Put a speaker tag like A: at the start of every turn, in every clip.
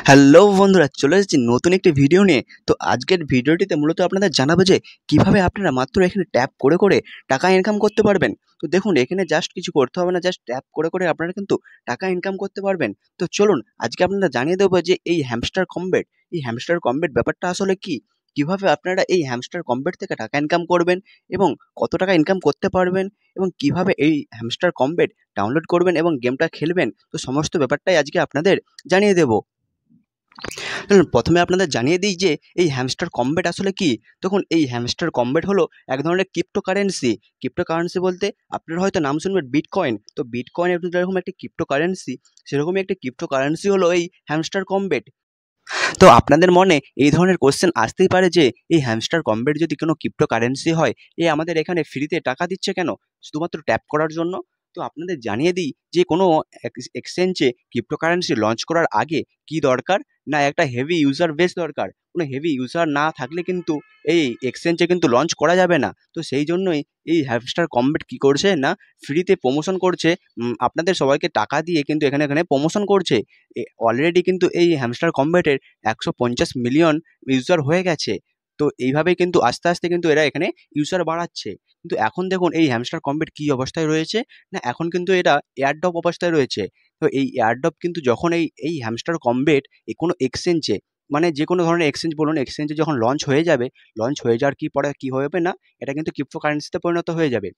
A: Hello বন্ধুরা, চলে এসেছি নতুন একটি ভিডিও নিয়ে। তো আজকের ভিডিওটিতে মূলত আপনাদের জানাবো যে কিভাবে আপনারা মাত্র এখানে ট্যাপ করে করে টাকা ইনকাম করতে পারবেন। তো দেখুন, এখানে জাস্ট কিছু করতে হবে না, জাস্ট ট্যাপ করে করে আপনারা কিন্তু টাকা ইনকাম করতে পারবেন। তো চলুন আজকে আপনারা জানিয়ে দেবো যে এই হ্যামস্টার কমবেট ব্যাপারটা আসলে কি, কিভাবে আপনারা এই হ্যামস্টার কমবেট থেকে টাকা ইনকাম করবেন এবং কত টাকা ইনকাম করতে পারবেন এবং কিভাবে এই হ্যামস্টার কমবেট ডাউনলোড করবেন এবং গেমটা খেলবেন। তো সমস্ত ব্যাপারটাই আজকে আপনাদের জানিয়ে দেবো। প্রথমে আপনাদের জানিয়ে দিই যে এই হ্যামস্টার কমবেট আসলে কি। দেখুন, এই হ্যামস্টার কমবেট হলো এক ধরনের ক্রিপ্টোকারেন্সি বলতে আপনারা হয়তো নাম শুনবেন বিটকয়েন। তো বিটকয়েন যেরকম একটি ক্রিপ্টোকারেন্সি, সেরকমই একটি ক্রিপ্টোকারেন্সি হলো এই হ্যামস্টার কমবেট। তো আপনাদের মনে এই ধরনের কোশ্চেন আসতেই পারে যে এই হ্যামস্টার কমবেট যদি কোনো ক্রিপ্টোকারেন্সি হয়, আমাদের এখানে ফ্রিতে টাকা দিচ্ছে কেন, শুধুমাত্র ট্যাপ করার জন্য? তো আপনাদের জানিয়ে দিই যে কোনো এক্সচেঞ্জে ক্রিপ্টোকারেন্সি লঞ্চ করার আগে কি দরকার, না একটা হেভি ইউজার বেস দরকার। কোনো হেভি ইউজার না থাকলে কিন্তু এই এক্সচেঞ্জে কিন্তু লঞ্চ করা যাবে না। তো সেই জন্যই এই হ্যামস্টার কমবেট কি করছে না, ফ্রিতে প্রমোশন করছে। আপনাদের সবাইকে টাকা দিয়ে কিন্তু এখানে এখানে প্রমোশন করছে। অলরেডি কিন্তু এই হ্যামস্টার কমবেটের 150 মিলিয়ন ইউজার হয়ে গেছে। তো এইভাবেই কিন্তু আস্তে আস্তে কিন্তু এরা এখানে ইউজার বাড়াচ্ছে। কিন্তু এখন দেখুন এই হ্যামস্টার কমবেট কী অবস্থায় রয়েছে, না এখন কিন্তু এটা এয়ারড্রপ অবস্থায় রয়েছে। তো এই এয়ারড্রপ কিন্তু যখন এই হ্যামস্টার কমবেট কোনো এক্সচেঞ্জে, মানে যে কোনো ধরনের এক্সচেঞ্জ বলুন, এক্সচেঞ্জে যখন লঞ্চ হয়ে যাবে, লঞ্চ হয়ে যাওয়ার পরে কী হবে না, এটা কিন্তু ক্রিপ্টোকারেন্সিতে পরিণত হয়ে যাবে।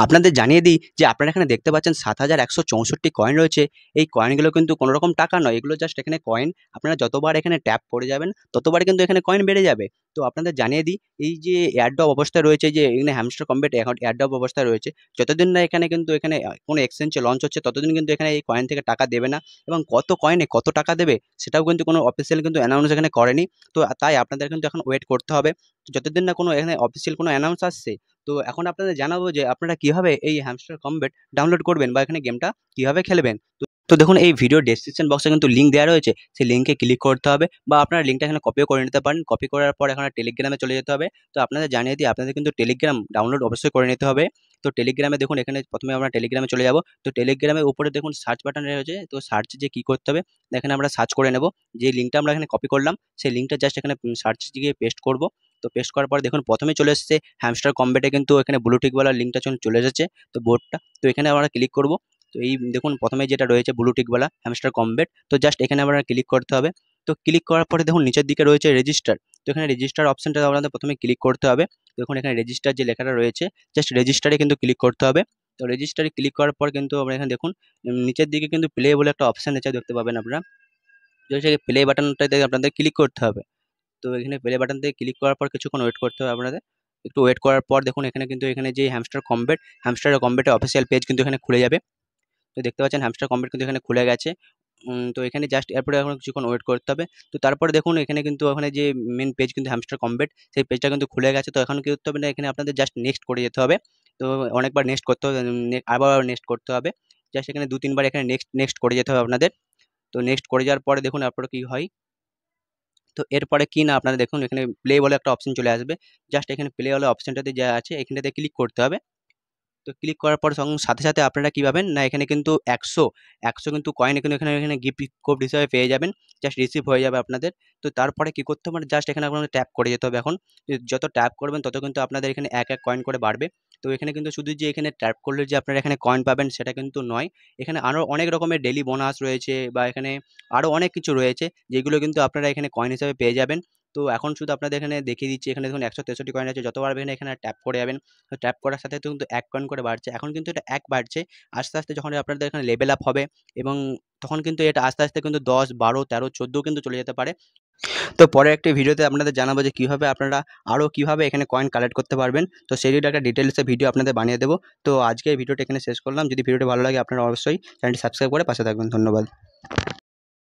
A: আপনাদের জানিয়ে দিই যে আপনারা এখানে দেখতে পাচ্ছেন 7,164 কয়েন রয়েছে। এই কয়েনগুলো কিন্তু কোনো রকম টাকা নয়, এগুলো জাস্ট এখানে কয়েন। আপনারা যতবার এখানে ট্যাপ করে যাবেন ততবার কিন্তু এখানে কয়েন বেড়ে যাবে। তো আপনাদের জানিয়ে দিই, এই যে এয়ারড্রপ অবস্থায় রয়েছে, যে এখানে হ্যামস্টার কমবেট এখন এয়ারড্রপ অবস্থায় রয়েছে, যতদিন না এখানে কিন্তু এখানে কোনো এক্সচেঞ্জে লঞ্চ হচ্ছে ততদিন কিন্তু এখানে এই কয়েন থেকে টাকা দেবে না। এবং কত কয়েনে কত টাকা দেবে সেটাও কিন্তু কোনো অফিসিয়াল কিন্তু অ্যানাউন্স এখানে করেনি। তো তাই আপনাদের কিন্তু এখন ওয়েট করতে হবে যতদিন না কোনো এখানে অফিসিয়াল কোনো অ্যানাউন্স আসছে। তো এখন আপনাদের জানাবো যে আপনারা কিভাবে এই হ্যামস্টার কমবেট ডাউনলোড করবেন বা এখানে গেমটা কিভাবে খেলবেন। তো দেখুন, এই ভিডিও ডেসক্রিপশন বক্সে কিন্তু লিঙ্ক দেওয়া রয়েছে, সেই লিঙ্কে ক্লিক করতে হবে বা আপনারা লিঙ্কটা এখানে কপিও করে নিতে পারেন। কপি করার পর এখানে টেলিগ্রামে চলে যেতে হবে। তো আপনাদের জানিয়ে দিই, আপনাদের কিন্তু টেলিগ্রাম ডাউনলোড অবশ্যই করে নিতে হবে। তো টেলিগ্রামে দেখুন, এখানে প্রথমে আমরা টেলিগ্রামে চলে যাব। তো টেলিগ্রামের উপরে দেখুন সার্চ বাটন রয়েছে, তো সার্চে যে কী করতে হবে, এখানে আমরা সার্চ করে নেব। যে লিঙ্কটা আমরা এখানে কপি করলাম সেই লিঙ্কটা জাস্ট এখানে সার্চে গিয়ে পেস্ট করব। তো পেস্ট করার পর দেখুন প্রথমে চলে এসেছে হ্যামস্টার কমবেটে, কিন্তু এখানে ব্লু টিকওয়ালা লিঙ্কটা চলে এসেছে, তো বোর্ডটা। তো এখানে আমরা ক্লিক করব। তো এই দেখুন প্রথমে যেটা রয়েছে ব্লু টিকওয়ালা হ্যামস্টার কমবেট, তো জাস্ট এখানে আমরা ক্লিক করতে হবে। তো ক্লিক করার পরে দেখুন নিচের দিকে রয়েছে রেজিস্টার। তো এখানে রেজিস্টার অপশনটা আপনাদের প্রথমে ক্লিক করতে হবে। তো দেখুন এখানে রেজিস্টার যে লেখাটা রয়েছে, জাস্ট রেজিস্টারে কিন্তু ক্লিক করতে হবে। তো রেজিস্টারে ক্লিক করার পর কিন্তু আমরা এখানে দেখুন নিচের দিকে কিন্তু প্লে বলে একটা অপশন আছে, দেখতে পাবেন আপনারা। তো সেই প্লে বাটনটাতে আপনাদের ক্লিক করতে হবে। তো এখানে প্লে বাটন থেকে ক্লিক করার পর কিছুক্ষণ ওয়েট করতে হবে আপনাদের। একটু ওয়েট করার পর দেখুন এখানে কিন্তু এখানে যে হ্যামস্টার কমবেটের অফিসিয়াল পেজ কিন্তু এখানে খুলে যাবে। তো দেখতে পাচ্ছেন হ্যামস্টার কমবেট কিন্তু এখানে খুলে গেছে। তো এখানে জাস্ট এরপরে এখন কিছুক্ষণ ওয়েট করতে হবে। তো তারপরে দেখুন এখানে কিন্তু ওখানে যে মেন পেজ কিন্তু হ্যামস্টার কমবেট, সেই পেজটা কিন্তু খুলে গেছে। তো এখন কি করতে হবে না, এখানে আপনাদের জাস্ট নেক্সট করে যেতে হবে। তো অনেকবার নেক্সট করতে হবে, আবার নেক্সট করতে হবে। জাস্ট এখানে ২-৩ বার এখানে নেক্সট নেক্সট করে যেতে হবে আপনাদের। তো নেক্সট করে যাওয়ার পরে দেখুন আপনার কি হয়। তো এরপরে কি না, আপনারা দেখুন এখানে প্লে বলে একটা অপশন চলে আসবে। জাস্ট এখানে প্লে বলে অপশনটাতে যা আছে এখানটাতে ক্লিক করতে হবে। তো ক্লিক করার পর সাথে সাথে আপনারা কি পাবেন না, এখানে কিন্তু ১০০ কিন্তু কয়েন কিন্তু এখানে এখানে গিফট কোড হিসাবে পেয়ে যাবেন। জাস্ট রিসিভ হয়ে যাবে আপনাদের। তো তারপরে কি করতে হবে, জাস্ট এখানে আপনাদের ট্যাপ করে যেতে হবে এখন। যত ট্যাপ করবেন তত কিন্তু আপনাদের এখানে এক কয়েন করে বাড়বে। তো এখানে কিন্তু শুধু যে এখানে ট্যাপ করলে যে আপনারা এখানে কয়েন পাবেন সেটা কিন্তু নয়। এখানে আরও অনেক রকমের ডেইলি বোনাস রয়েছে বা এখানে আরও অনেক কিছু রয়েছে, যেগুলো কিন্তু আপনারা এখানে কয়েন হিসাবে পেয়ে যাবেন। তো এখন শুধু আপনাদের এখানে দেখিয়ে দিচ্ছি, এখানে দেখুন ১৬৩ কয়েন আছে, যতবার পারবেন এখানে ট্যাপ করে যাবেন। তো ট্যাপ করার সাথে কিন্তু ১ কয়েন করে বাড়ছে। এখন কিন্তু এটা ১ বাড়ছে। আস্তে আস্তে যখন আপনাদের এখানে লেভেল আপ হবে এবং তখন কিন্তু এটা আস্তে আস্তে কিন্তু ১০, ১২, ১৩, ১৪ কিন্তু চলে যেতে পারে। তো পরের একটি ভিডিওতে আপনাদের জানাবো যে কীভাবে আপনারা আরও কীভাবে এখানে কয়েন কালেক্ট করতে পারবেন। তো সেই একটা ডিটেলসে ভিডিও আপনাদের বানিয়ে দেবো। তো আজকে এই ভিডিওটা এখানে শেষ করলাম। যদি ভিডিওটি ভালো লাগে আপনারা অবশ্যই চ্যানেলটি সাবস্ক্রাইব করে পাশে থাকবেন। ধন্যবাদ।